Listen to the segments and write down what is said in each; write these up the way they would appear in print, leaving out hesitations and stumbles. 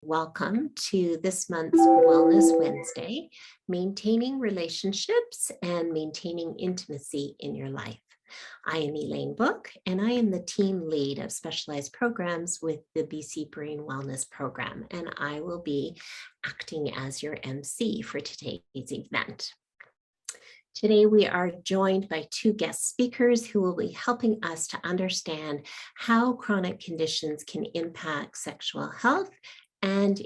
welcome to this month's Wellness Wednesday, Maintaining Relationships and Maintaining Intimacy in Your Life. I am Elaine Book, and I am the team lead of specialized programs with the BC Brain Wellness Program, and I will be acting as your MC for today's event. Today, we are joined by two guest speakers who will be helping us to understand how chronic conditions can impact sexual health and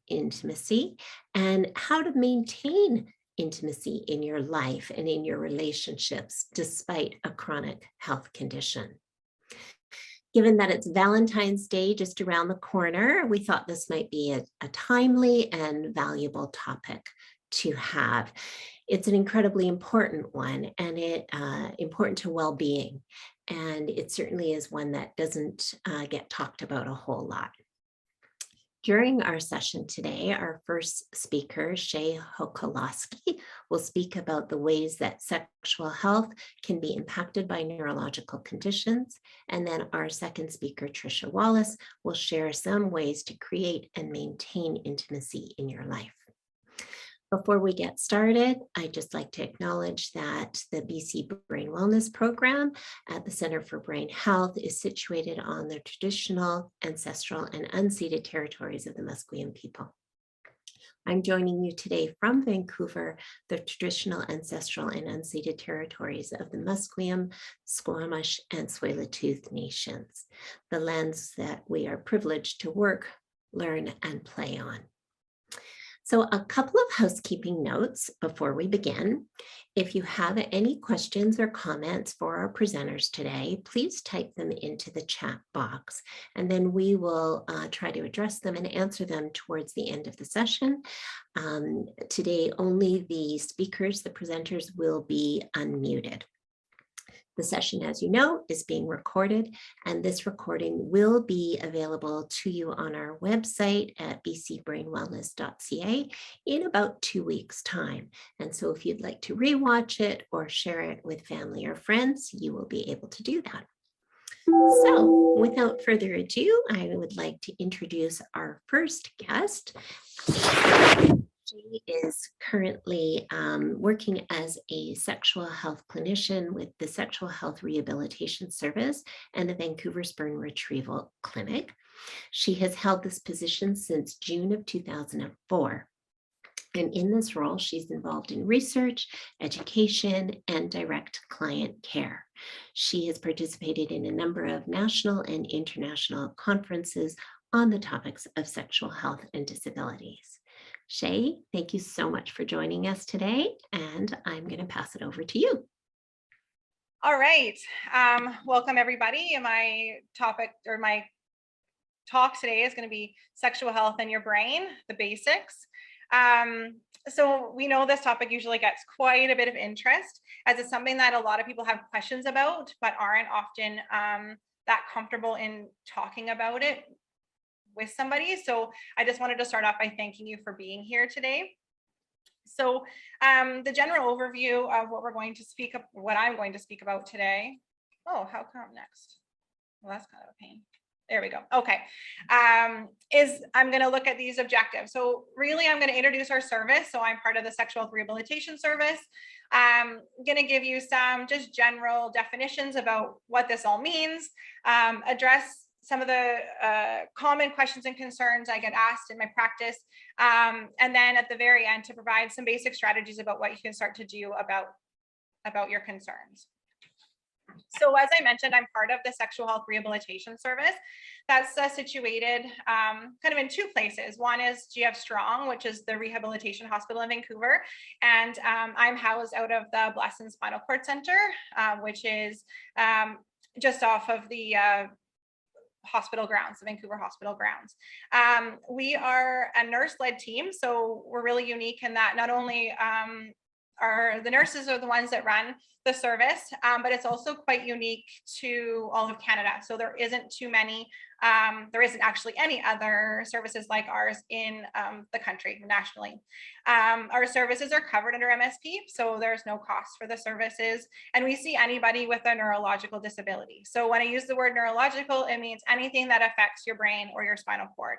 intimacy, and how to maintain intimacy in your life and in your relationships despite a chronic health condition. Given that it's Valentine's Day just around the corner, we thought this might be a timely and valuable topic to have. It's an incredibly important one, and important to well-being, and it certainly is one that doesn't get talked about a whole lot. During our session today, our first speaker, Shea Hocaloski, will speak about the ways that sexual health can be impacted by neurological conditions. And then our second speaker, Tricia Wallace, will share some ways to create and maintain intimacy in your life. Before we get started, I'd just like to acknowledge that the BC Brain Wellness Program at the Center for Brain Health is situated on the traditional, ancestral, and unceded territories of the Musqueam people. I'm joining you today from Vancouver, the traditional, ancestral, and unceded territories of the Musqueam, Squamish, and Tsleil-Waututh nations, the lands that we are privileged to work, learn, and play on. So a couple of housekeeping notes before we begin. If you have any questions or comments for our presenters today, please type them into the chat box, and then we will try to address them and answer them towards the end of the session. Today, only the speakers, the presenters, will be unmuted. The session, as you know, is being recorded, and this recording will be available to you on our website at bcbrainwellness.ca in about 2 weeks' time. And so if you'd like to rewatch it or share it with family or friends, you will be able to do that. So without further ado, I would like to introduce our first guest. She is currently working as a sexual health clinician with the Sexual Health Rehabilitation Service and the Vancouver Sperm Retrieval Clinic. She has held this position since June of 2004. And in this role, she's involved in research, education, and direct client care. She has participated in a number of national and international conferences on the topics of sexual health and disabilities. Shea, thank you so much for joining us today, and I'm going to pass it over to you. All right. Welcome, everybody. My topic or my talk today is going to be sexual health and your brain, the basics. So we know this topic usually gets quite a bit of interest, as it's something that a lot of people have questions about, but aren't often that comfortable in talking about it with somebody. So I just wanted to start off by thanking you for being here today. So the general overview of what I'm going to speak about today. Oh, how come next? Well, that's kind of a pain. There we go. Okay. Is I'm going to look at these objectives. So really, I'm going to introduce our service. So I'm part of the Sexual Health Rehabilitation Service. I'm going to give you some just general definitions about what this all means, address some of the common questions and concerns I get asked in my practice. And then at the very end, to provide some basic strategies about what you can start to do about your concerns. So as I mentioned, I'm part of the Sexual Health Rehabilitation Service. That's situated kind of in two places. One is GF Strong, which is the rehabilitation hospital in Vancouver. And I'm housed out of the Blesson Spinal Cord Center, which is just off of the hospital grounds, the Vancouver hospital grounds. We are a nurse-led team, so we're really unique in that not only the nurses are the ones that run the service, but it's also quite unique to all of Canada. So there isn't actually any other services like ours in the country nationally. Our services are covered under MSP, so there's no cost for the services. And we see anybody with a neurological disability. So when I use the word neurological, it means anything that affects your brain or your spinal cord.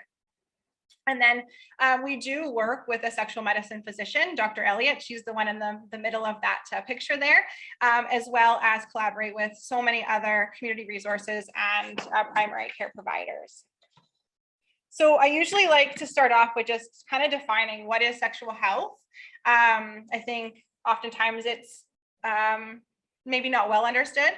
And then we do work with a sexual medicine physician, Dr. Elliott. She's the one in the middle of that picture there, as well as collaborate with so many other community resources and primary care providers. So I usually like to start off with just kind of defining what is sexual health. I think oftentimes it's maybe not well understood.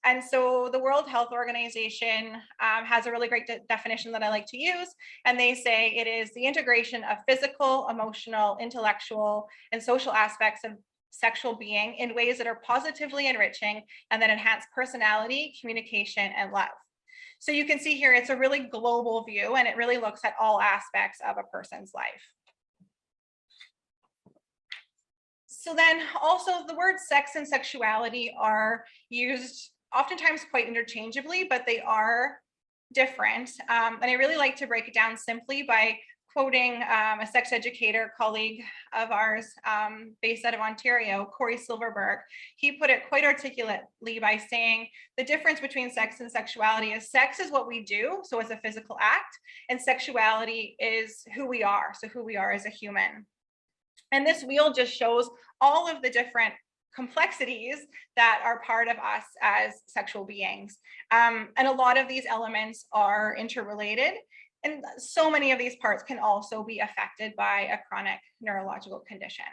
And so the World Health Organization has a really great definition that I like to use. And they say it is the integration of physical, emotional, intellectual, and social aspects of sexual being in ways that are positively enriching and that enhance personality, communication, and love. So you can see here, it's a really global view, and it really looks at all aspects of a person's life. So then also the words sex and sexuality are used oftentimes quite interchangeably, but they are different. And I really like to break it down simply by quoting a sex educator colleague of ours based out of Ontario, Corey Silverberg. He put it quite articulately by saying the difference between sex and sexuality is sex is what we do, so it's a physical act, and sexuality is who we are, so who we are as a human. And this wheel just shows all of the different complexities that are part of us as sexual beings. And a lot of these elements are interrelated. And so many of these parts can also be affected by a chronic neurological condition.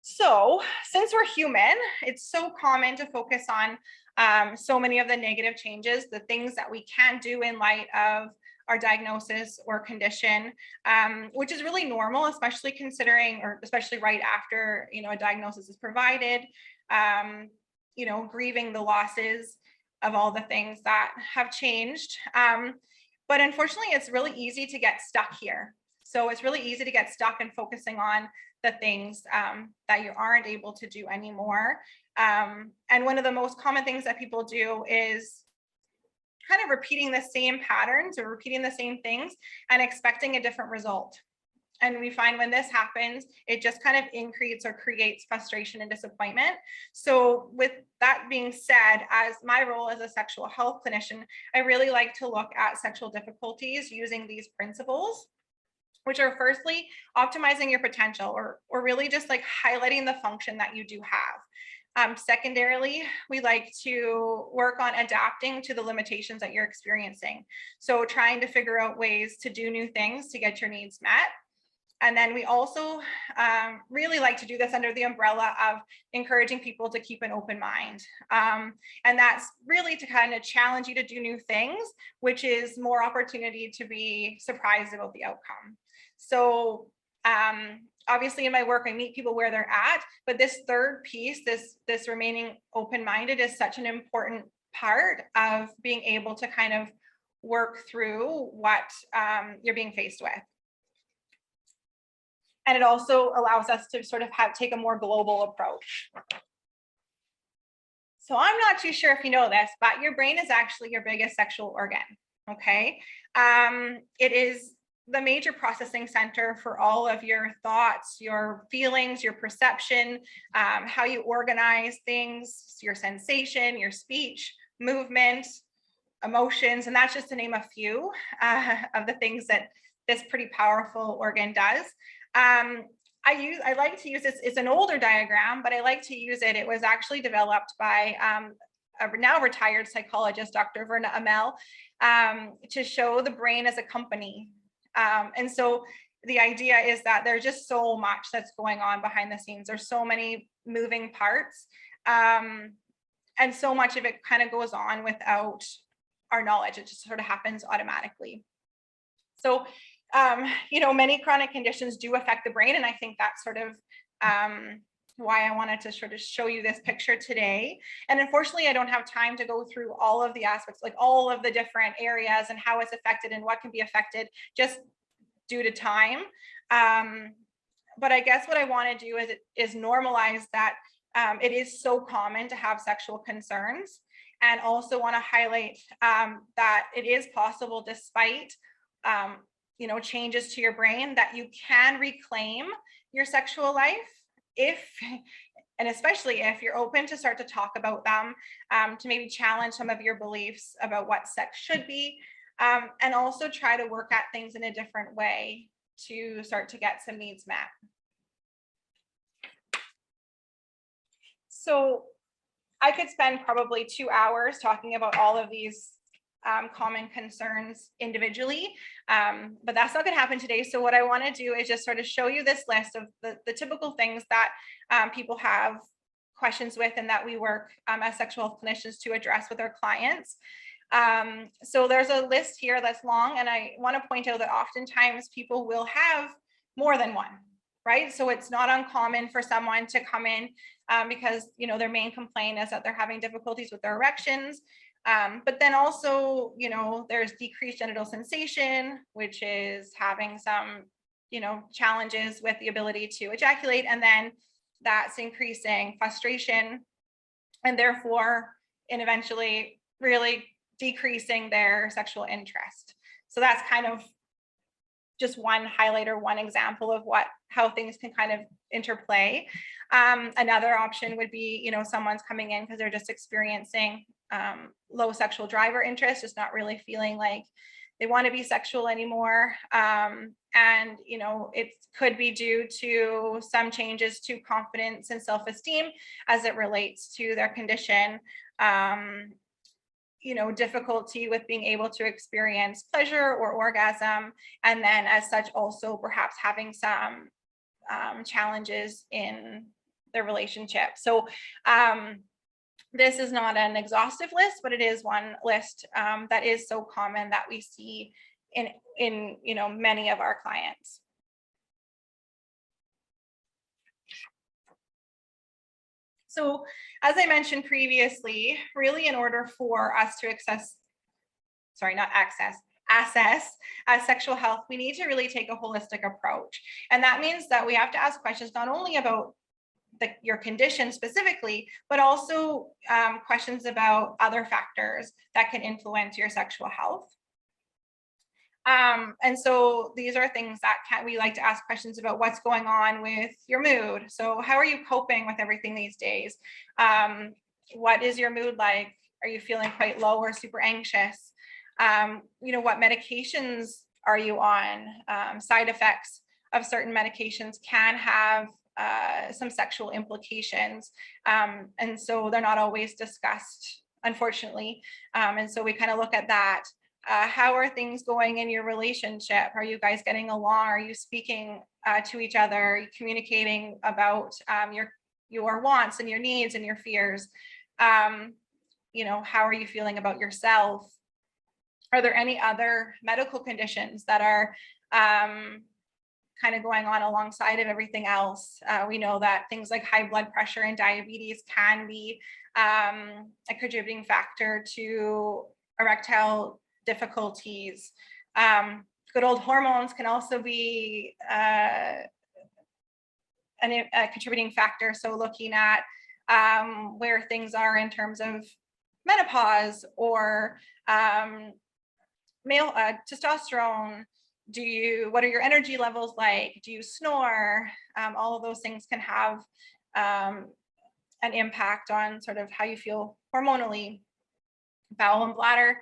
So since we're human, it's so common to focus on so many of the negative changes, the things that we can't do in light of our diagnosis or condition, which is really normal, especially considering, or especially right after, a diagnosis is provided, grieving the losses of all the things that have changed. But unfortunately, it's really easy to get stuck here. So it's really easy to get stuck in focusing on the things that you aren't able to do anymore. And one of the most common things that people do is kind of repeating the same patterns or repeating the same things and expecting a different result. And we find when this happens, it just kind of increases or creates frustration and disappointment. So with that being said, as my role as a sexual health clinician, I really like to look at sexual difficulties using these principles, which are firstly, optimizing your potential or really just like highlighting the function that you do have. Secondarily, we like to work on adapting to the limitations that you're experiencing. So trying to figure out ways to do new things to get your needs met. And then we also really like to do this under the umbrella of encouraging people to keep an open mind. And that's really to kind of challenge you to do new things, which is more opportunity to be surprised about the outcome. So obviously in my work, I meet people where they're at, but this third piece, this remaining open-minded is such an important part of being able to kind of work through what you're being faced with. And it also allows us to sort of take a more global approach. So I'm not too sure if you know this, but your brain is actually your biggest sexual organ, okay? It is the major processing center for all of your thoughts, your feelings, your perception, how you organize things, your sensation, your speech, movement, emotions, and that's just to name a few of the things that this pretty powerful organ does. I like to use this, it's an older diagram, but I like to use it. It was actually developed by a now retired psychologist, Dr. Verna Amel, to show the brain as a company. And so the idea is that there's just so much that's going on behind the scenes. There's so many moving parts, and so much of it kind of goes on without our knowledge. It just sort of happens automatically. So many chronic conditions do affect the brain. And I think that's sort of why I wanted to sort of show you this picture today. And unfortunately, I don't have time to go through all of the aspects, like all of the different areas and how it's affected and what can be affected just due to time. But I guess what I want to do is normalize that it is so common to have sexual concerns, and also want to highlight that it is possible, despite changes to your brain, that you can reclaim your sexual life and especially if you're open to start to talk about them, to maybe challenge some of your beliefs about what sex should be, and also try to work at things in a different way to start to get some needs met. So I could spend probably 2 hours talking about all of these common concerns individually, but that's not going to happen today. So what I want to do is just sort of show you this list of the typical things that people have questions with and that we work as sexual health clinicians to address with our clients. So there's a list here that's long, and I want to point out that oftentimes people will have more than one, right? So it's not uncommon for someone to come in because, you know, their main complaint is that they're having difficulties with their erections. But then also, you know, there's decreased genital sensation, which is having some, you know, challenges with the ability to ejaculate. And then that's increasing frustration and therefore, and eventually really decreasing their sexual interest. So that's kind of just one highlight or one example of how things can kind of interplay. Another option would be, you know, someone's coming in because they're just experiencing low sexual drive or interest, just not really feeling like they want to be sexual anymore. And, you know, it could be due to some changes to confidence and self-esteem as it relates to their condition. You know, difficulty with being able to experience pleasure or orgasm, and then as such also perhaps having some challenges in their relationship. So this is not an exhaustive list, but it is one list that is so common that we see in you know, many of our clients. So as I mentioned previously, really in order for us to assess sexual health, we need to really take a holistic approach. And that means that we have to ask questions not only about your condition specifically, but also questions about other factors that can influence your sexual health. And so these are things that we like to ask questions about what's going on with your mood. So how are you coping with everything these days? What is your mood like? Are you feeling quite low or super anxious? You know, what medications are you on? Side effects of certain medications can have some sexual implications. And so they're not always discussed, unfortunately. And so we kind of look at that. How are things going in your relationship? Are you guys getting along? Are you speaking to each other? Are you communicating about your wants and your needs and your fears? You know, how are you feeling about yourself? Are there any other medical conditions that are kind of going on alongside of everything else? We know that things like high blood pressure and diabetes can be a contributing factor to erectile difficulties. Good old hormones can also be a contributing factor. So looking at where things are in terms of menopause or male testosterone. What are your energy levels like? Do you snore? All of those things can have an impact on sort of how you feel hormonally. Bowel and bladder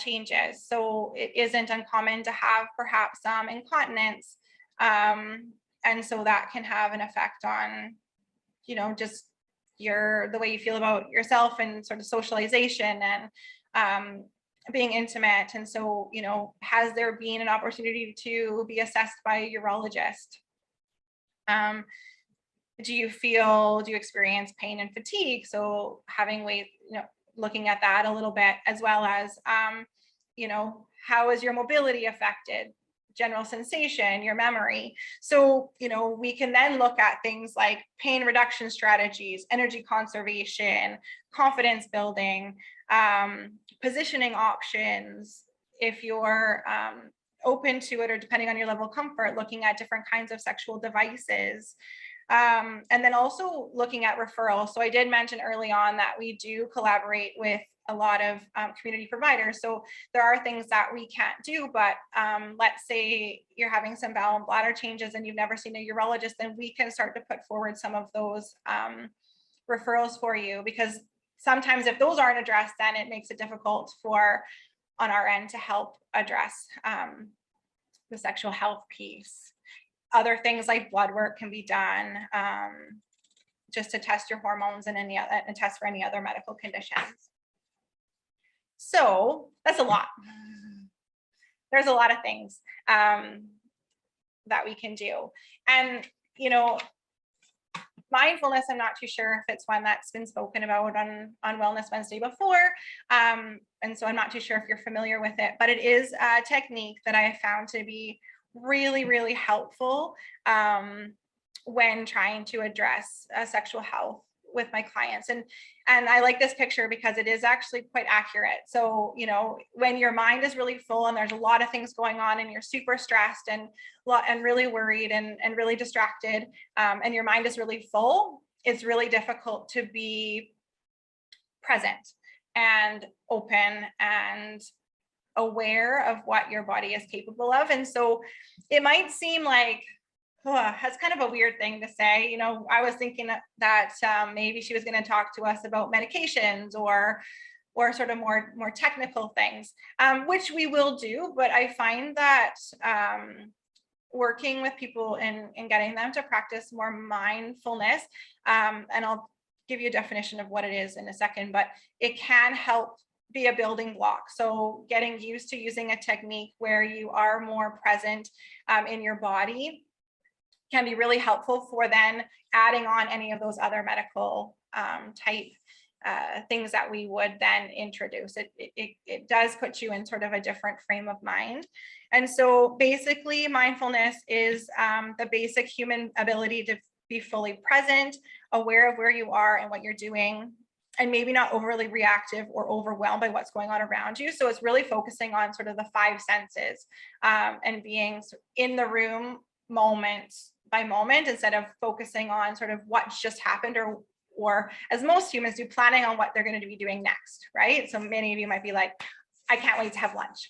changes. So it isn't uncommon to have perhaps incontinence. And so that can have an effect on, you know, just the way you feel about yourself and sort of socialization and being intimate. And so, you know, has there been an opportunity to be assessed by a urologist? Do you experience pain and fatigue? So having looking at that a little bit, as well as, you know, how is your mobility affected? General sensation, your memory. So, you know, we can then look at things like pain reduction strategies, energy conservation, confidence building, positioning options. If you're open to it, or depending on your level of comfort, looking at different kinds of sexual devices. And then also looking at referrals. So I did mention early on that we do collaborate with a lot of community providers. So there are things that we can't do, but let's say you're having some bowel and bladder changes and you've never seen a urologist, then we can start to put forward some of those referrals for you, because sometimes if those aren't addressed, then it makes it difficult for on our end to help address the sexual health piece. Other things like blood work can be done just to test your hormones and test for any other medical conditions. So that's a lot. There's a lot of things that we can do. And, you know, mindfulness, I'm not too sure if it's one that's been spoken about on Wellness Wednesday before. And so I'm not too sure if you're familiar with it, but it is a technique that I have found to be really, really helpful when trying to address sexual health with my clients. And I like this picture because it is actually quite accurate. So, you know, when your mind is really full and there's a lot of things going on and you're super stressed and really worried and really distracted, and your mind is really full, it's really difficult to be present and open and aware of what your body is capable of. And so it might seem like, that's kind of a weird thing to say. You know, I was thinking that maybe she was going to talk to us about medications or sort of more technical things, which we will do. But I find that working with people and getting them to practice more mindfulness, and I'll give you a definition of what it is in a second, but it can help be a building block. So getting used to using a technique where you are more present in your body can be really helpful for then adding on any of those other medical type things that we would then introduce. It does put you in sort of a different frame of mind. And so basically mindfulness is the basic human ability to be fully present, aware of where you are and what you're doing, and maybe not overly reactive or overwhelmed by what's going on around you. So it's really focusing on sort of the five senses and being in the room moment by moment instead of focusing on sort of what's just happened or as most humans do, planning on what they're going to be doing next, right? So many of you might be like, I can't wait to have lunch.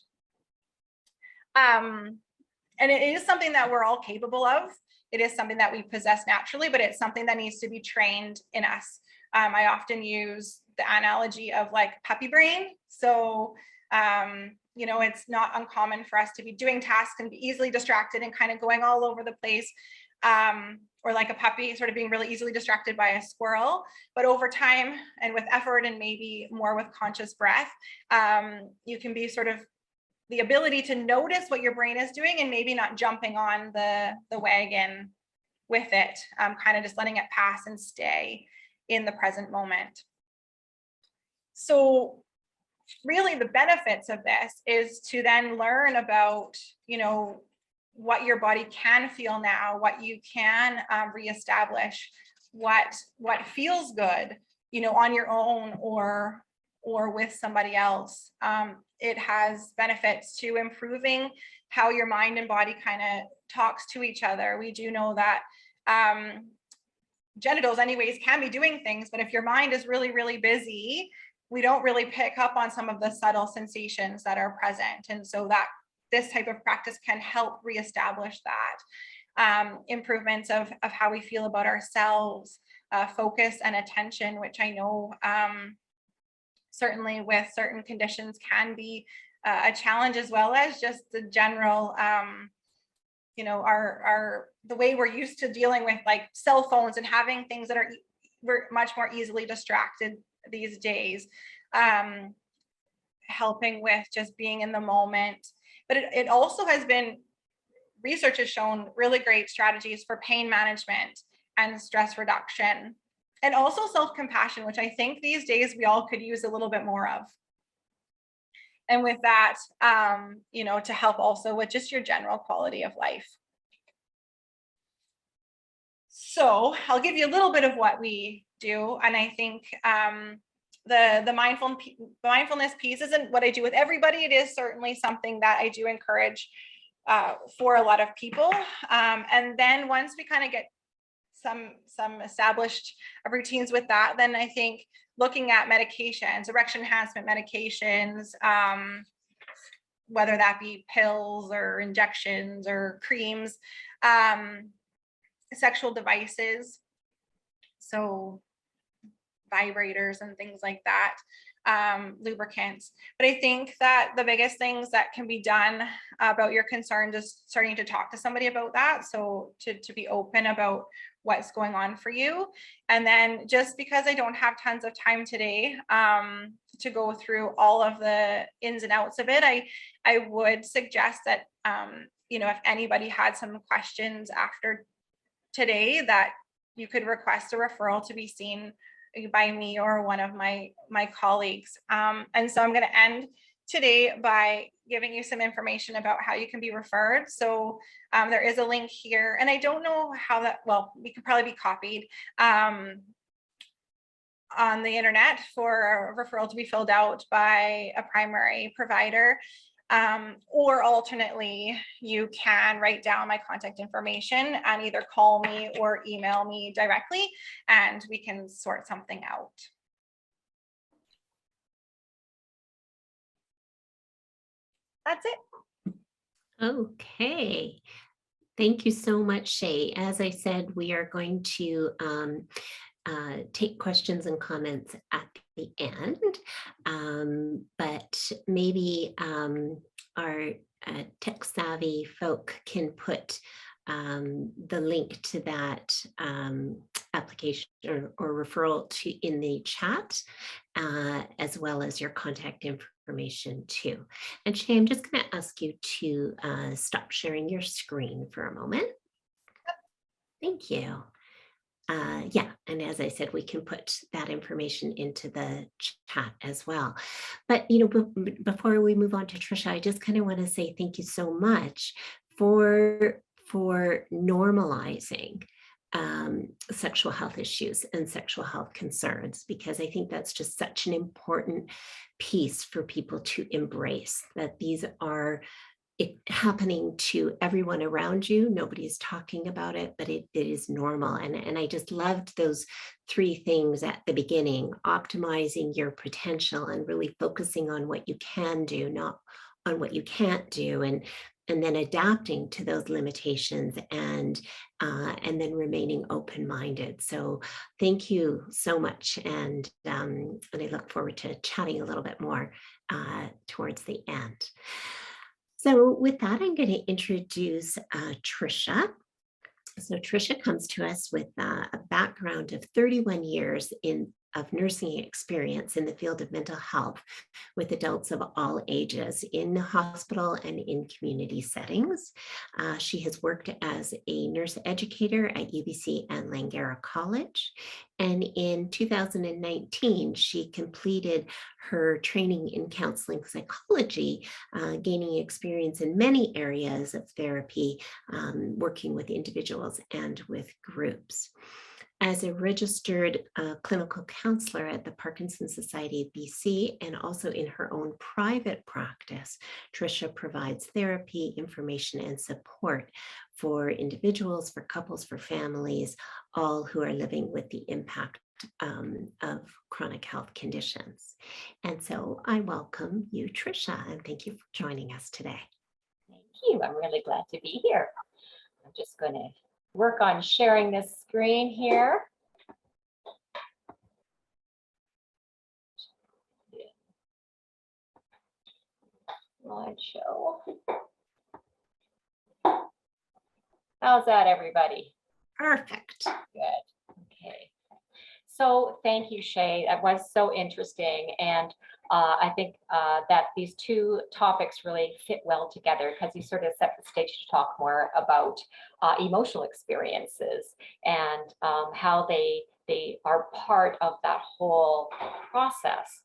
And it is something that we're all capable of. It is something that we possess naturally, but it's something that needs to be trained in us. I often use the analogy of like puppy brain. So, you know, it's not uncommon for us to be doing tasks and be easily distracted and kind of going all over the place. Or like a puppy sort of being really easily distracted by a squirrel. But over time and with effort and maybe more with conscious breath, you can be sort of the ability to notice what your brain is doing and maybe not jumping on the wagon with it, kind of just letting it pass and stay in the present moment. So really the benefits of this is to then learn about, you know, what your body can feel now, what you can reestablish, what feels good, you know, on your own or with somebody else. It has benefits to improving how your mind and body kind of talks to each other. We do know that genitals anyways can be doing things, but if your mind is really, really busy, we don't really pick up on some of the subtle sensations that are present. And so that this type of practice can help reestablish that. Improvements of how we feel about ourselves, focus and attention, which I know certainly with certain conditions can be a challenge, as well as just the general, you know, the way we're used to dealing with like cell phones and having things that we're much more easily distracted these days, helping with just being in the moment. But it also has been, research has shown really great strategies for pain management and stress reduction, and also self-compassion, which I think these days we all could use a little bit more of. And with that, you know, to help also with just your general quality of life. So I'll give you a little bit of what we do. And I think the mindfulness piece isn't what I do with everybody. It is certainly something that I do encourage for a lot of people. And then once we kind of get some established routines with that, then I think looking at medications, erection enhancement medications, whether that be pills or injections or creams, sexual devices. So vibrators and things like that, lubricants. But I think that the biggest things that can be done about your concerns is starting to talk to somebody about that. So to be open about what's going on for you. And then just because I don't have tons of time today to go through all of the ins and outs of it, I would suggest that, if anybody had some questions after today, that you could request a referral to be seen by me or one of my colleagues. And so I'm going to end today by giving you some information about how you can be referred. So there is a link here, and I don't know how that, well, we could probably be copied on the internet for a referral to be filled out by a primary provider. Or alternately, you can write down my contact information and either call me or email me directly, and we can sort something out. That's it. Okay. Thank you so much, Shea. As I said, we are going to take questions and comments at the end, but maybe our tech savvy folk can put the link to that application or referral in the chat, as well as your contact information too. And Shea, I'm just going to ask you to stop sharing your screen for a moment. Thank you. Yeah, and as I said, we can put that information into the chat as well. But, before we move on to Tricia, I just kind of want to say thank you so much for normalizing sexual health issues and sexual health concerns, because I think that's just such an important piece for people to embrace, that these are happening to everyone around you. Nobody's talking about it, but it is normal. And I just loved those 3 things at the beginning: optimizing your potential and really focusing on what you can do, not on what you can't do, and then adapting to those limitations, and then remaining open-minded. So thank you so much. And I look forward to chatting a little bit more towards the end. So with that, I'm going to introduce Tricia. So Tricia comes to us with a background of 31 years of nursing experience in the field of mental health with adults of all ages in the hospital and in community settings. She has worked as a nurse educator at UBC and Langara College. And in 2019, she completed her training in counseling psychology, gaining experience in many areas of therapy, working with individuals and with groups. As a registered clinical counselor at the Parkinson's Society of BC, and also in her own private practice, Tricia provides therapy, information, and support for individuals, for couples, for families, all who are living with the impact of chronic health conditions. And so I welcome you, Tricia, and thank you for joining us today. Thank you. I'm really glad to be here. I'm just going to work on sharing this screen here. Slideshow. How's that, everybody? Perfect. Good. Okay. So thank you, Shea. That was so interesting. And I think that these 2 topics really fit well together, because you sort of set the stage to talk more about emotional experiences and how they are part of that whole process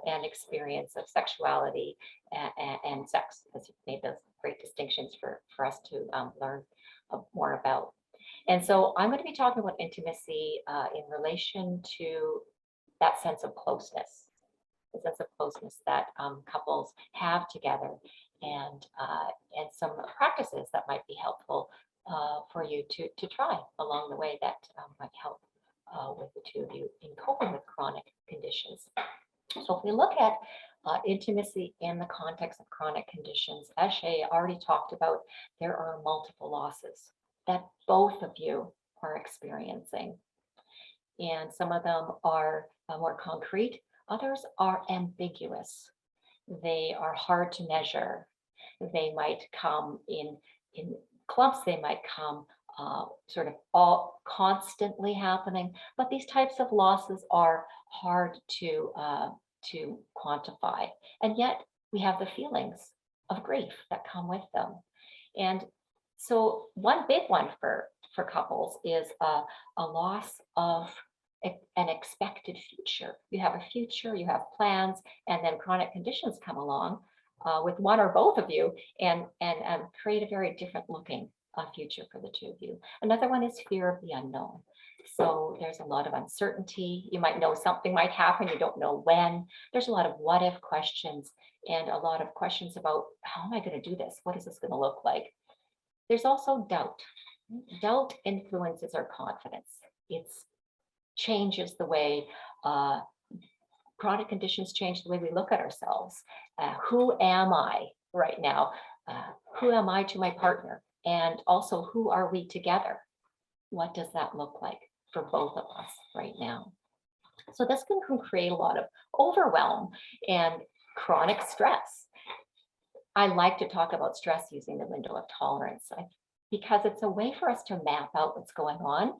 and experience of sexuality and sex, because you've made those great distinctions for us to learn more about. And so I'm going to be talking about intimacy in relation to that sense of closeness, the sense of closeness that couples have together, and some practices that might be helpful for you to try along the way that might help with the 2 of you in coping with chronic conditions. So if we look at intimacy in the context of chronic conditions, as Shea already talked about, there are multiple losses that both of you are experiencing. And some of them are more concrete, others are ambiguous. They are hard to measure. They might come in clumps, they might come sort of all constantly happening, but these types of losses are hard to quantify. And yet we have the feelings of grief that come with them. And so one big one for couples is a loss of an expected future. You have a future, you have plans, and then chronic conditions come along with one or both of you and create a very different looking future for the two of you. Another one is fear of the unknown. So there's a lot of uncertainty. You might know something might happen, you don't know when. There's a lot of what if questions and a lot of questions about how am I going to do this? What is this going to look like? There's also doubt. Doubt influences our confidence. It changes the way chronic conditions change the way we look at ourselves. Who am I right now? Who am I to my partner? And also, who are we together? What does that look like for both of us right now? So this can create a lot of overwhelm and chronic stress. I like to talk about stress using the window of tolerance because it's a way for us to map out what's going on.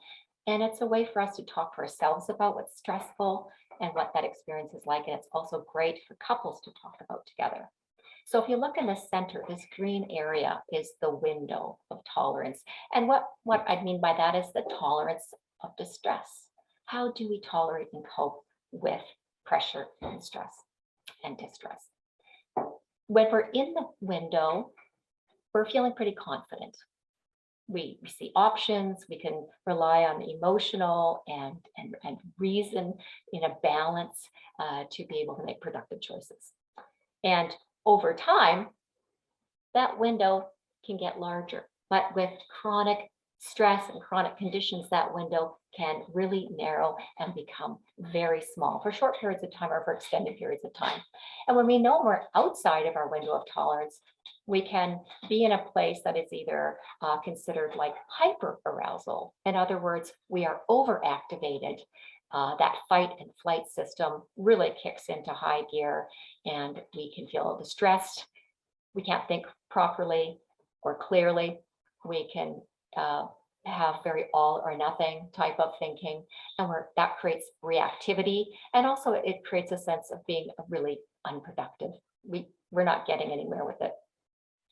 And it's a way for us to talk to ourselves about what's stressful and what that experience is like. And it's also great for couples to talk about together. So if you look in the center, this green area is the window of tolerance. And what I mean by that is the tolerance of distress. How do we tolerate and cope with pressure and stress and distress? When we're in the window, we're feeling pretty confident. We see options, we can rely on emotional and reason in a balance to be able to make productive choices. And over time, that window can get larger, but with chronic stress and chronic conditions, that window can really narrow and become very small for short periods of time or for extended periods of time. And when we know we're outside of our window of tolerance, we can be in a place that is either considered like hyperarousal. In other words, we are overactivated. That fight and flight system really kicks into high gear and we can feel distressed. We can't think properly or clearly. We can have very all or nothing type of thinking, and that creates reactivity, and also it creates a sense of being really unproductive. We're not getting anywhere with it.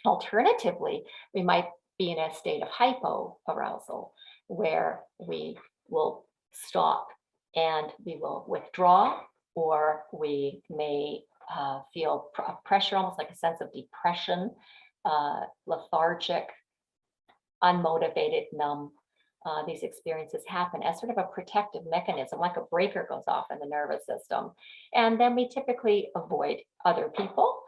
Alternatively, we might be in a state of hypoarousal where we will stop and we will withdraw, or we may feel pressure, almost like a sense of depression, lethargic, unmotivated, numb. These experiences happen as sort of a protective mechanism, like a breaker goes off in the nervous system. And then we typically avoid other people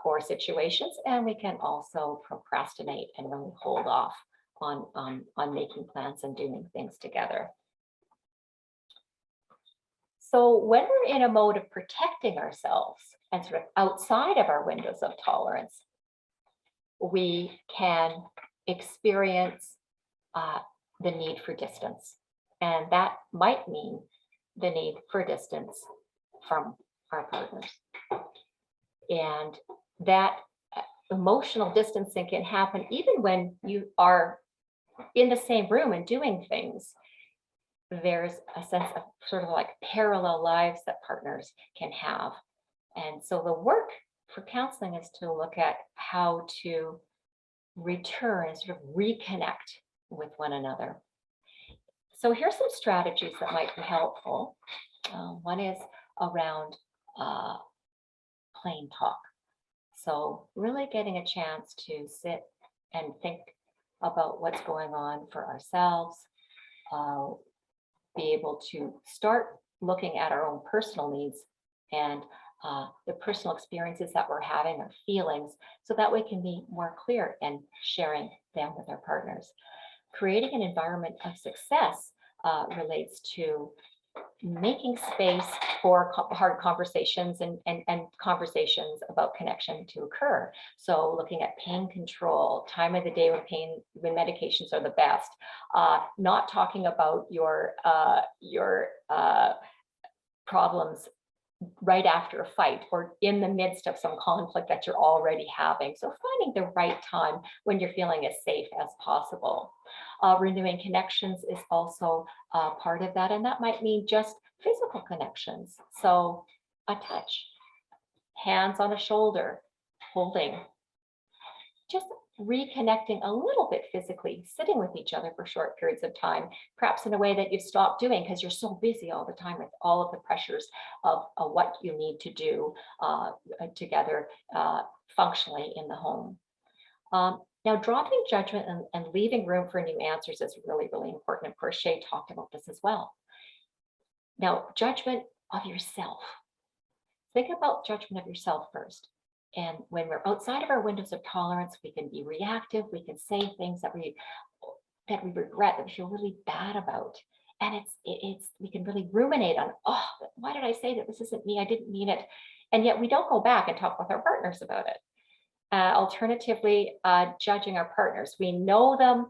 or situations, and we can also procrastinate and really hold off on making plans and doing things together. So when we're in a mode of protecting ourselves and sort of outside of our windows of tolerance, we can experience the need for distance. And that might mean the need for distance from our partners. And that emotional distancing can happen even when you are in the same room and doing things. There's a sense of sort of like parallel lives that partners can have. And so the work for counseling is to look at how to return and sort of reconnect with one another. So here's some strategies that might be helpful. One is around plain talk. So really getting a chance to sit and think about what's going on for ourselves, be able to start looking at our own personal needs and the personal experiences that we're having, our feelings, so that we can be more clear in sharing them with our partners. Creating an environment of success relates to making space for hard conversations and conversations about connection to occur. So looking at pain control, time of the day when medications are the best, not talking about your problems right after a fight or in the midst of some conflict that you're already having. So finding the right time when you're feeling as safe as possible. Renewing connections is also part of that. And that might mean just physical connections. So a touch, hands on a shoulder, holding, just reconnecting a little bit physically, sitting with each other for short periods of time, perhaps in a way that you've stopped doing because you're so busy all the time with all of the pressures of what you need to do together functionally in the home. Now, dropping judgment and leaving room for new answers is really, really important. Of course, Shea talked about this as well. Now, judgment of yourself. Think about judgment of yourself first. And when we're outside of our windows of tolerance, we can be reactive. We can say things that we regret, that we feel really bad about. And we can really ruminate on, oh, why did I say that? This isn't me. I didn't mean it. And yet we don't go back and talk with our partners about it. Alternatively, judging our partners. We know them.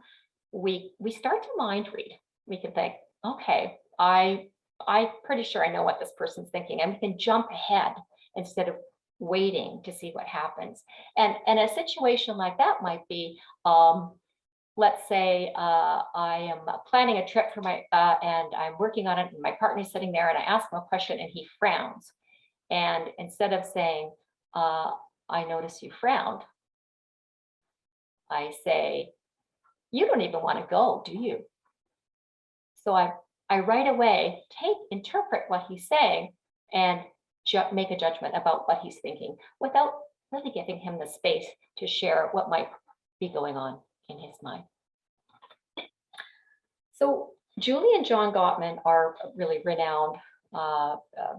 We start to mind read. We can think, okay, I'm pretty sure I know what this person's thinking, and we can jump ahead instead of waiting to see what happens. And a situation like that might be, let's say I am planning a trip for and I'm working on it, and my partner's sitting there, and I ask him a question, and he frowns. And instead of saying, I notice you frowned, I say, you don't even want to go, do you? So I right away interpret what he's saying and make a judgment about what he's thinking without really giving him the space to share what might be going on in his mind. So Julie and John Gottman are really renowned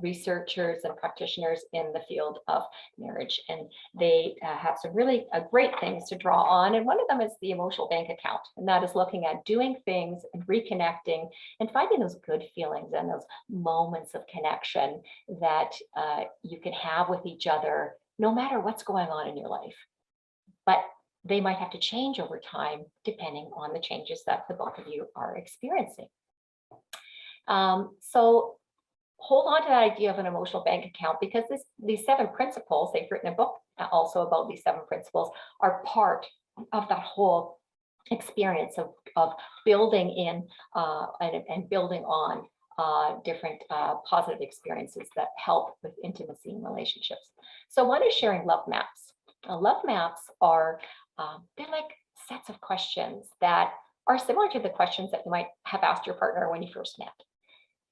researchers and practitioners in the field of marriage, and they have some really great things to draw on. And one of them is the emotional bank account, and that is looking at doing things and reconnecting and finding those good feelings and those moments of connection that you can have with each other, no matter what's going on in your life. But they might have to change over time depending on the changes that the both of you are experiencing. So hold on to that idea of an emotional bank account, because these 7 principles, they've written a book also about these 7 principles, are part of that whole experience of building in and building on different positive experiences that help with intimacy in relationships. So one is sharing love maps. Love maps are, they're like sets of questions that are similar to the questions that you might have asked your partner when you first met.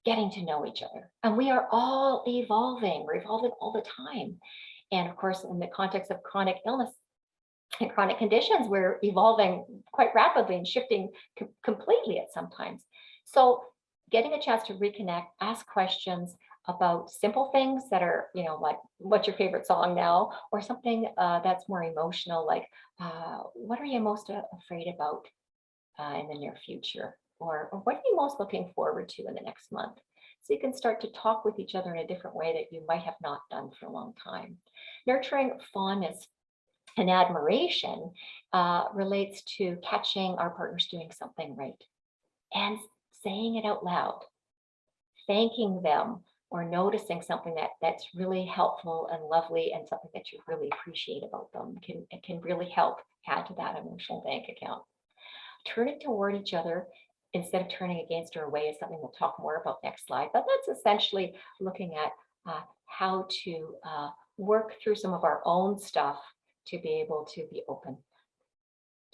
Getting to know each other. And we are all evolving. We're evolving all the time. And of course, in the context of chronic illness and chronic conditions, we're evolving quite rapidly and shifting completely at sometimes. So getting a chance to reconnect, ask questions about simple things that are, like, what's your favorite song now? Or something that's more emotional, like, what are you most afraid about in the near future? Or what are you most looking forward to in the next month? So you can start to talk with each other in a different way that you might have not done for a long time. Nurturing fondness and admiration relates to catching our partners doing something right and saying it out loud, thanking them, or noticing something that's really helpful and lovely and something that you really appreciate about them can really help add to that emotional bank account. Turning toward each other instead of turning against or away is something we'll talk more about next slide. But that's essentially looking at how to work through some of our own stuff to be able to be open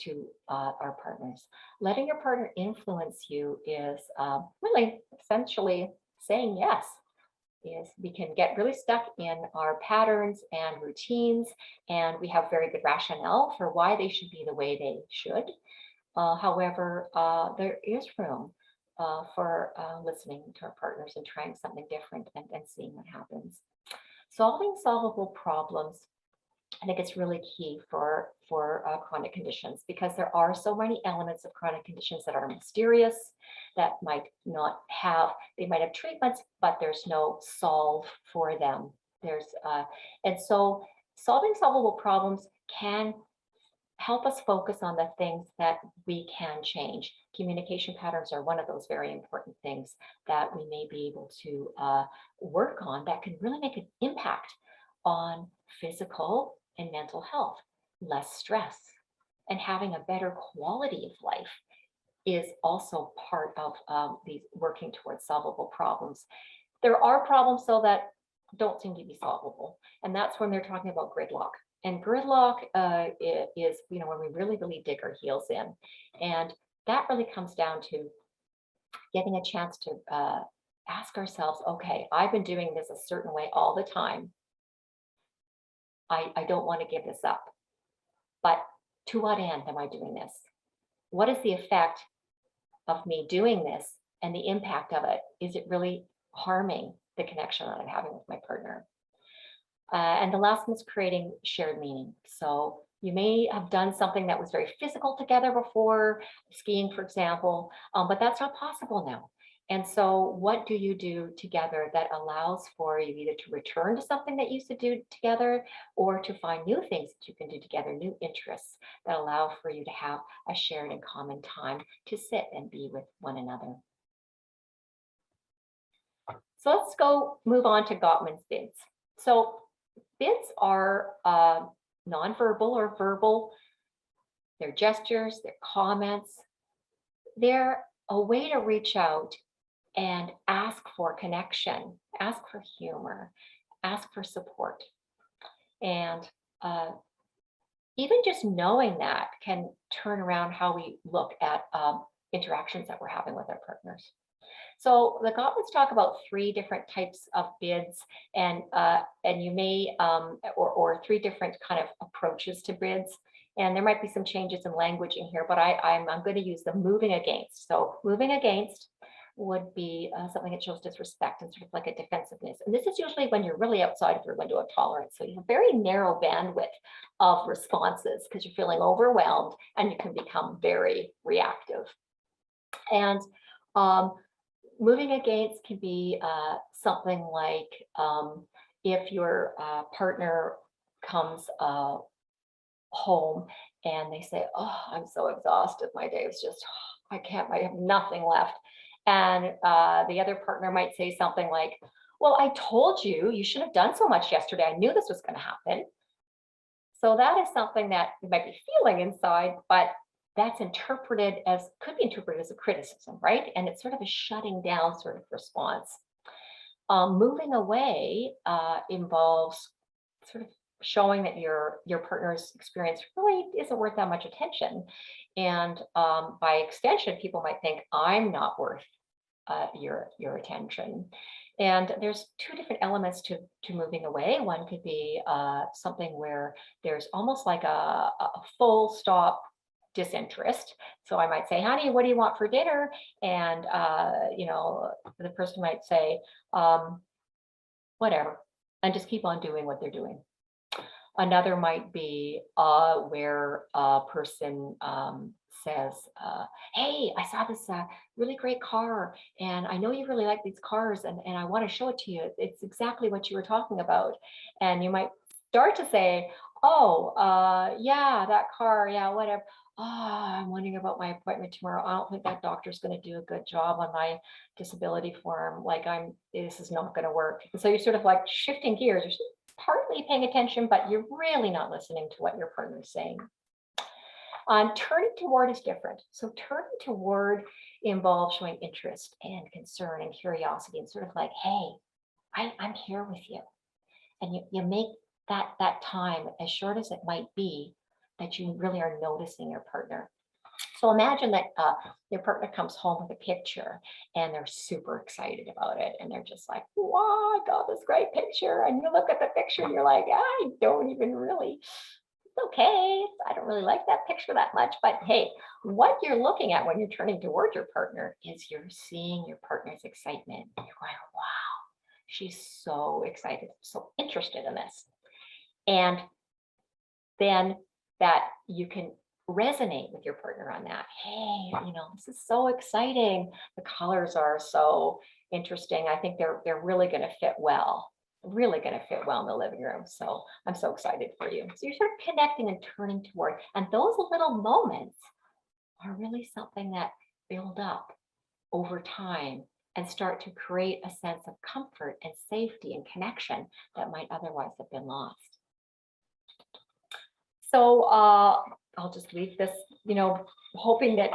to our partners. Letting your partner influence you is really essentially saying yes. We can get really stuck in our patterns and routines, and we have very good rationale for why they should be the way they should. However, there is room for listening to our partners and trying something different and seeing what happens. Solving solvable problems I think it's really key for chronic conditions, because there are so many elements of chronic conditions that are mysterious, that might not have, they might have treatments, but there's no solve for them. And so solving solvable problems can help us focus on the things that we can change. Communication patterns are one of those very important things that we may be able to work on, that can really make an impact on physical and mental health. Less stress and having a better quality of life is also part of these working towards solvable problems. There are problems, though, that don't seem to be solvable, and that's when they're talking about gridlock. And gridlock is, when we really, really dig our heels in. And that really comes down to getting a chance to ask ourselves, okay, I've been doing this a certain way all the time. I don't want to give this up. But to what end am I doing this? What is the effect of me doing this and the impact of it? Is it really harming the connection that I'm having with my partner? And the last one is creating shared meaning. So you may have done something that was very physical together before, skiing, for example, but that's not possible now. And so what do you do together that allows for you either to return to something that you used to do together, or to find new things that you can do together, new interests that allow for you to have a shared and common time to sit and be with one another? So let's move on to Gottman's bids. So bids are nonverbal or verbal. They're gestures, they're comments. They're a way to reach out and ask for connection, ask for humor, ask for support. And even just knowing that can turn around how we look at interactions that we're having with our partners. So the Gottmans talk about 3 different types of bids, and you may or 3 different kind of approaches to bids. And there might be some changes in language in here, but I'm going to use the moving against. So moving against would be something that shows disrespect and sort of like a defensiveness. And this is usually when you're really outside of your window of tolerance. So you have a very narrow bandwidth of responses because you're feeling overwhelmed and you can become very reactive. And moving against can be something like if your partner comes home and they say, oh, I'm so exhausted. My day is just, I have nothing left. And the other partner might say something like, well, I told you, you shouldn't have done so much yesterday. I knew this was going to happen. So that is something that you might be feeling inside, but that's could be interpreted as a criticism, right? And it's sort of a shutting down sort of response. Moving away involves sort of showing that your partner's experience really isn't worth that much attention. And by extension, people might think, I'm not worth your attention. And there's 2 different elements to moving away. One could be something where there's almost like a full stop disinterest. So I might say, honey, what do you want for dinner? And the person might say, whatever, and just keep on doing what they're doing. Another might be where a person says, hey, I saw this really great car, and I know you really like these cars, and I want to show it to you. It's exactly what you were talking about. And you might start to say, oh, yeah, that car, yeah, whatever. Oh, I'm wondering about my appointment tomorrow. I don't think that doctor's going to do a good job on my disability form. Like this is not going to work. And so you're sort of like shifting gears. You're partly paying attention, but you're really not listening to what your partner is saying. Turning toward is different. So turning toward involves showing interest and concern and curiosity, and sort of like, hey, I'm here with you. And you make that time, as short as it might be, that you really are noticing your partner. So imagine that your partner comes home with a picture and they're super excited about it. And they're just like, wow, I got this great picture. And you look at the picture and you're like, I don't even really, it's okay. I don't really like that picture that much. But hey, what you're looking at when you're turning toward your partner is you're seeing your partner's excitement. You're going, wow, she's so excited, so interested in this. And then that you can resonate with your partner on that. Hey, this is so exciting. The colors are so interesting. I think they're really going to fit well. Really going to fit well in the living room. So I'm so excited for you. So you're sort of connecting and turning toward, and those little moments are really something that build up over time and start to create a sense of comfort and safety and connection that might otherwise have been lost. So I'll just leave this, hoping that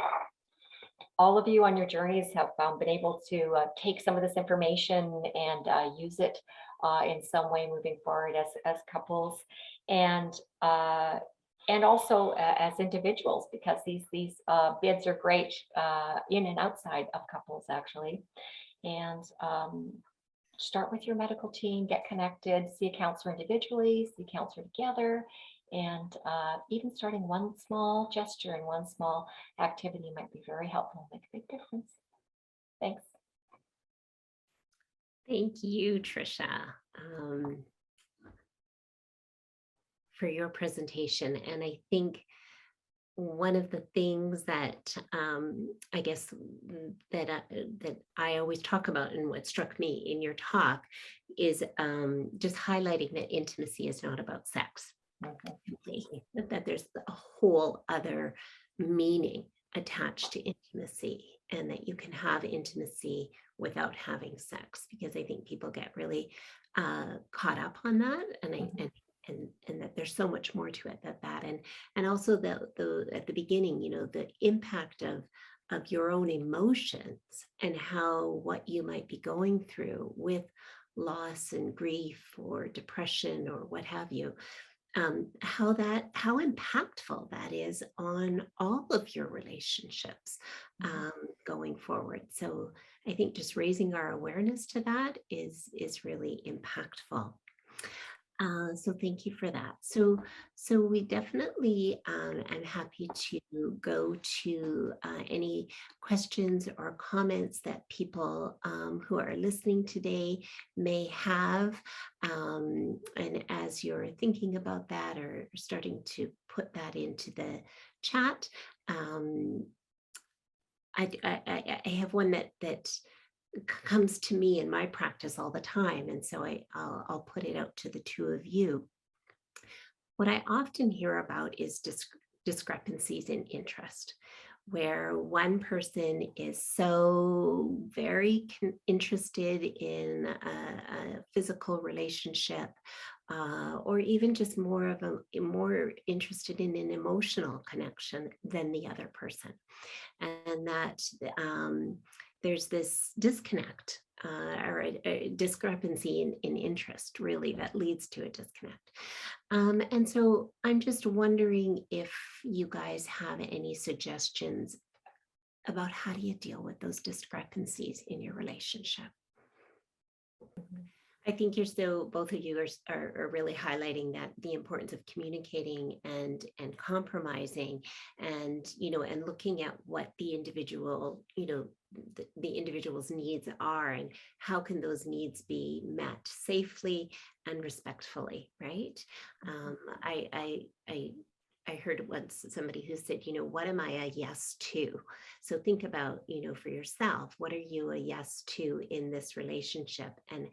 all of you on your journeys have been able to take some of this information and use it in some way moving forward as couples, and also as individuals, because these bids are great in and outside of couples actually. And start with your medical team, get connected, see a counselor individually, see a counselor together. And even starting one small gesture and one small activity might be very helpful, make a big difference. Thanks. Thank you, Tricia, for your presentation. And I think one of the things that I guess that I always talk about, and what struck me in your talk, is just highlighting that intimacy is not about sex. That there's a whole other meaning attached to intimacy, and that you can have intimacy without having sex, because I think people get really caught up on that, and that there's so much more to it than that, and also the at the beginning, the impact of your own emotions and how what you might be going through with loss and grief or depression or what have you, how impactful that is on all of your relationships going forward. So I think just raising our awareness to that is really impactful. So thank you for that. So we definitely am happy to go to any questions or comments that people who are listening today may have. And as you're thinking about that or starting to put that into the chat, I have one that comes to me in my practice all the time, and so I'll put it out to the two of you. What I often hear about is discrepancies in interest, where one person is so very interested in a physical relationship, or even just more interested in an emotional connection than the other person, and that there's this disconnect or a discrepancy in interest, really, that leads to a disconnect. And so I'm just wondering if you guys have any suggestions about how do you deal with those discrepancies in your relationship. I think both of you are really highlighting that the importance of communicating and compromising, and and looking at what the individual, the individual's needs are, and how can those needs be met safely and respectfully, right? I heard once somebody who said, what am I a yes to? So think about, for yourself, what are you a yes to in this relationship, and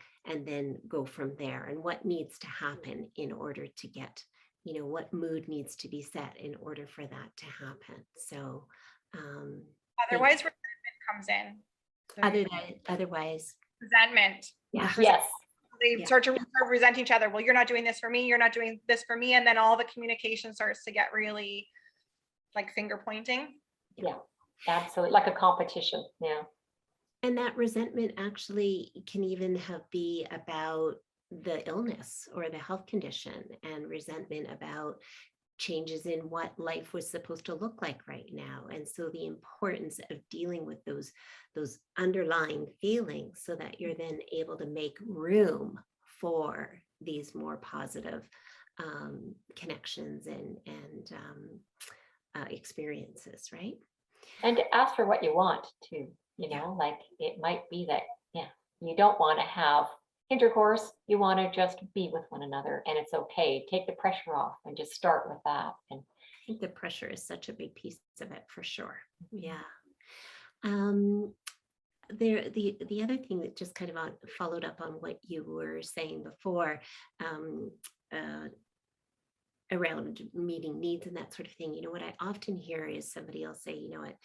then go from there, and what needs to happen in order to get, what mood needs to be set in order for that to happen. So Otherwise, resentment comes in. Otherwise, resentment. Yeah. Yes. They start to resent each other. Well, you're not doing this for me. You're not doing this for me. And then all the communication starts to get really like finger pointing. Yeah, absolutely. Like a competition. Yeah. And that resentment actually can even be about the illness or the health condition, and resentment about changes in what life was supposed to look like right now. And so the importance of dealing with those underlying feelings, so that you're then able to make room for these more positive connections and experiences, right? And to ask for what you want too, like it might be that, you don't want to have intercourse, you want to just be with one another, and it's okay. Take the pressure off and just start with that. And I think the pressure is such a big piece of it for sure. Yeah. Um, the other thing that just kind of followed up on what you were saying before, um, uh, around meeting needs and that sort of thing. You know, what I often hear is somebody else say, you know what,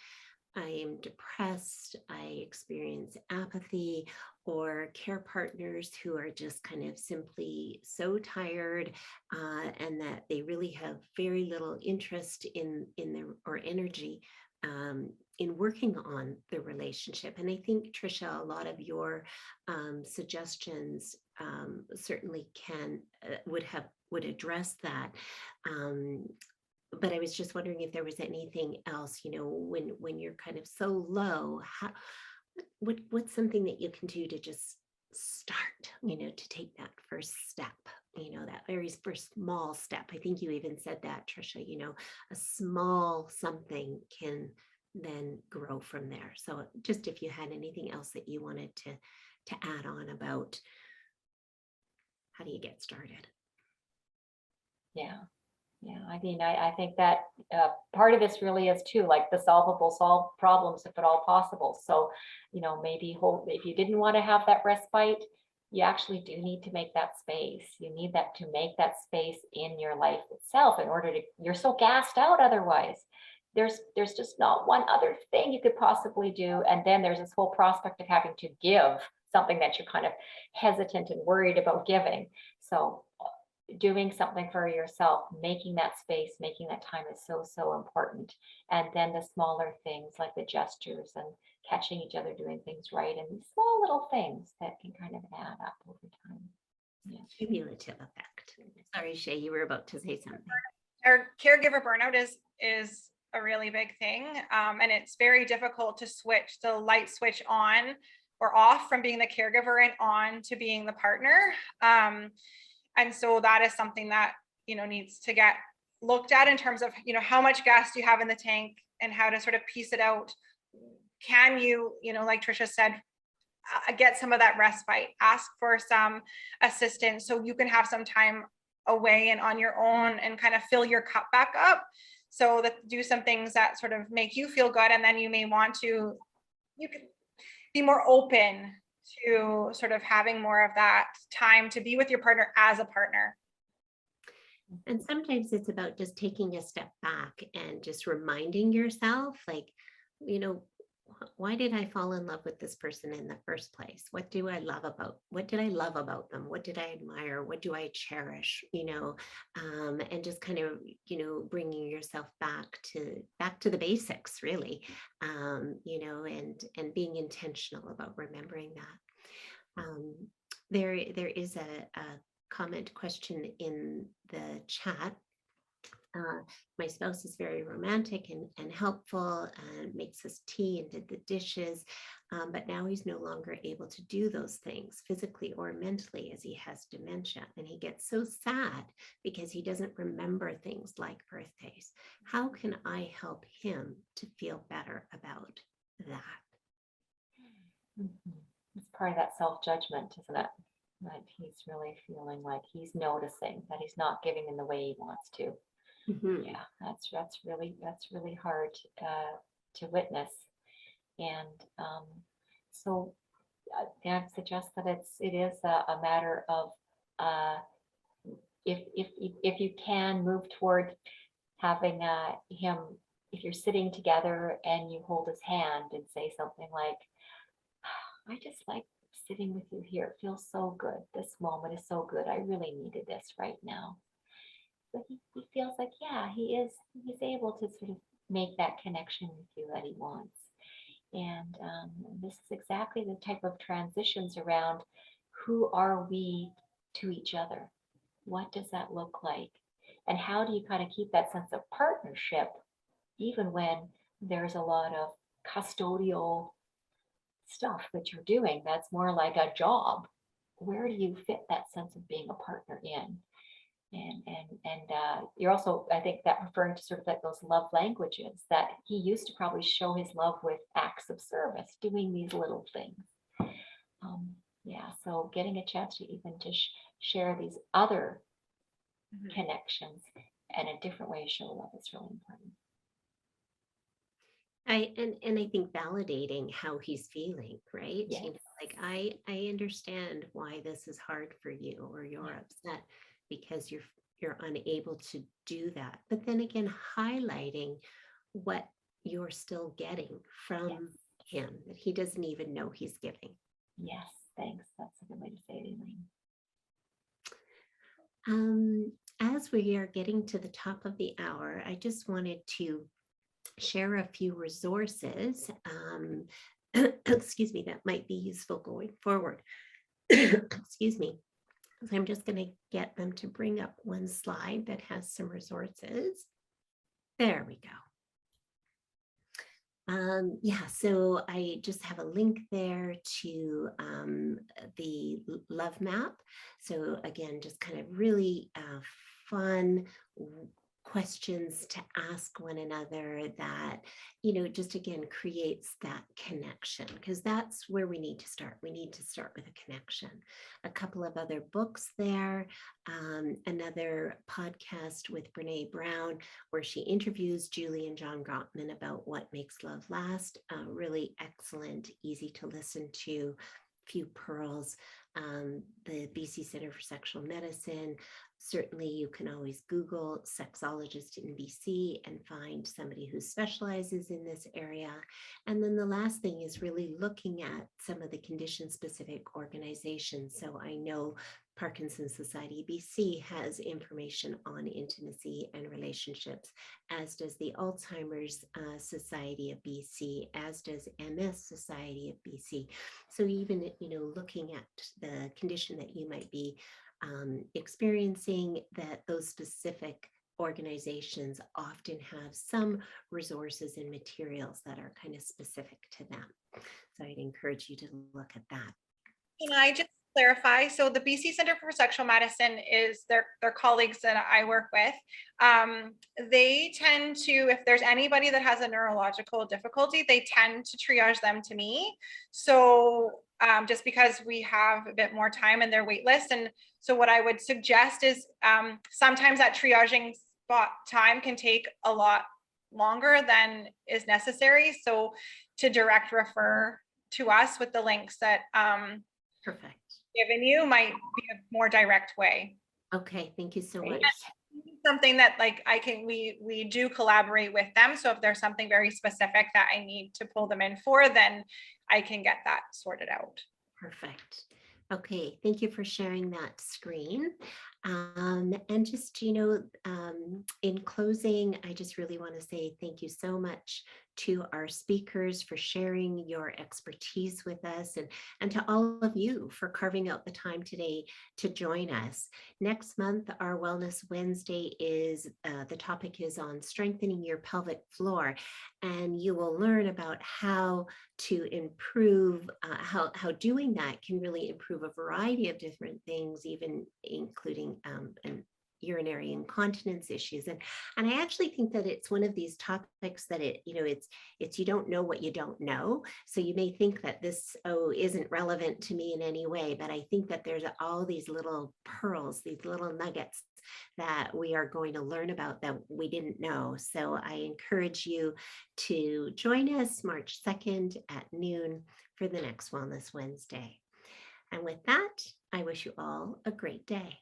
I am depressed, I experience apathy, or care partners who are just kind of simply so tired, and that they really have very little interest in their or energy, in working on the relationship. And I think, Tricia, a lot of your suggestions certainly can would address that. Um, but I was just wondering if there was anything else, you know, when you're kind of so low, what's something that you can do to just start, you know, to take that first step, you know, that very first small step. I think you even said that, Tricia, you know, a small something can then grow from there. So just if you had anything else that you wanted to add on about how do you get started? yeah. Yeah, I mean, I think that part of this really is too, like the solve problems if at all possible. So, you know, maybe if you didn't want to have that respite, you actually do need to make that space. You need that to make that space in your life itself in order to, you're so gassed out otherwise. There's just not one other thing you could possibly do. And then there's this whole prospect of having to give something that you're kind of hesitant and worried about giving. So doing something for yourself, making that space, making that time is so important. And then the smaller things like the gestures and catching each other doing things right, and these small little things that can kind of add up over time. Yeah. Cumulative effect. Sorry, Shea, you were about to say something. Our caregiver burnout is a really big thing, and it's very difficult to switch the light switch on or off from being the caregiver and on to being the partner. And so that is something that, you know, needs to get looked at in terms of, you know, how much gas do you have in the tank and how to sort of piece it out. Can you, you know, like Tricia said, get some of that respite, ask for some assistance so you can have some time away and on your own and kind of fill your cup back up. So that do some things that sort of make you feel good. And then you may want to, you can be more open to sort of having more of that time to be with your partner as a partner. And sometimes it's about just taking a step back and just reminding yourself, like, you know, why did I fall in love with this person in the first place? What did I love about them? What did I admire? What do I cherish? You know, and just kind of, you know, bringing yourself back to the basics, really, you know, and being intentional about remembering that. There is a comment question in the chat. My spouse is very romantic and helpful and makes us tea and did the dishes, but now he's no longer able to do those things physically or mentally as he has dementia, and he gets so sad because he doesn't remember things like birthdays. How can I help him to feel better about that? Mm-hmm. It's part of that self-judgment, isn't it? That he's really feeling like he's noticing that he's not giving in the way he wants to. Mm-hmm. Yeah, that's really hard to witness. And so I suggest that it is a matter of if you can move toward having him, if you're sitting together and you hold his hand and say something like, I just like sitting with you here. It feels so good. This moment is so good. I really needed this right now. But he feels like, yeah, he's able to sort of make that connection with you that he wants. And this is exactly the type of transitions around who are we to each other? What does that look like? And how do you kind of keep that sense of partnership, even when there's a lot of custodial stuff that you're doing that's more like a job? Where do you fit that sense of being a partner in? And you're also, I think, that referring to sort of like those love languages that he used to probably show his love with acts of service, doing these little things. Yeah, so getting a chance to even just share these other Mhm. connections and a different way to show love is really important. And I think validating how he's feeling, right? Yes. Like I understand why this is hard for you, or you're Yeah. upset because you're unable to do that. But then again, highlighting what you're still getting from him that he doesn't even know he's giving. Yes, thanks. That's a good way to say it, Elaine. As we are getting to the top of the hour, I just wanted to share a few resources, excuse me, that might be useful going forward. Excuse me. So I'm just going to get them to bring up one slide that has some resources. There we go. Yeah, so I just have a link there to the love map. So again, just kind of really fun questions to ask one another that, just again creates that connection, because that's where we need to start. We need to start with a connection. A couple of other books there, another podcast with Brene Brown where she interviews Julie and John Gottman about what makes love last. Really excellent, easy to listen to, few pearls. The BC Center for Sexual Medicine. Certainly, you can always Google sexologist in BC and find somebody who specializes in this area. And then the last thing is really looking at some of the condition-specific organizations. So I know Parkinson's Society BC has information on intimacy and relationships, as does the Alzheimer's Society of BC, as does MS Society of BC. So even, looking at the condition that you might be experiencing, that those specific organizations often have some resources and materials that are kind of specific to them. So I'd encourage you to look at that. Can I just clarify? So the BC Center for Sexual Medicine is their colleagues that I work with. They tend to, if there's anybody that has a neurological difficulty, they tend to triage them to me. So just because we have a bit more time in their wait list. And so what I would suggest is sometimes that triaging spot time can take a lot longer than is necessary. So to direct refer to us with the links that Perfect. given you might be a more direct way. Okay, thank you so Great. much. Something that like we do collaborate with them. So if there's something very specific that I need to pull them in for, then I can get that sorted out. Perfect. Okay, thank you for sharing that screen. And just, in closing, I just really want to say thank you so much to our speakers for sharing your expertise with us, and to all of you for carving out the time today to join us. Next month, our Wellness Wednesday is, the topic is on strengthening your pelvic floor, and you will learn about how to improve, how doing that can really improve a variety of different things, even including and urinary incontinence issues. And I actually think that it's one of these topics that it's you don't know what you don't know. So you may think that this isn't relevant to me in any way, but I think that there's all these little pearls, these little nuggets that we are going to learn about that we didn't know. So I encourage you to join us March 2nd at noon for the next Wellness Wednesday. And with that, I wish you all a great day.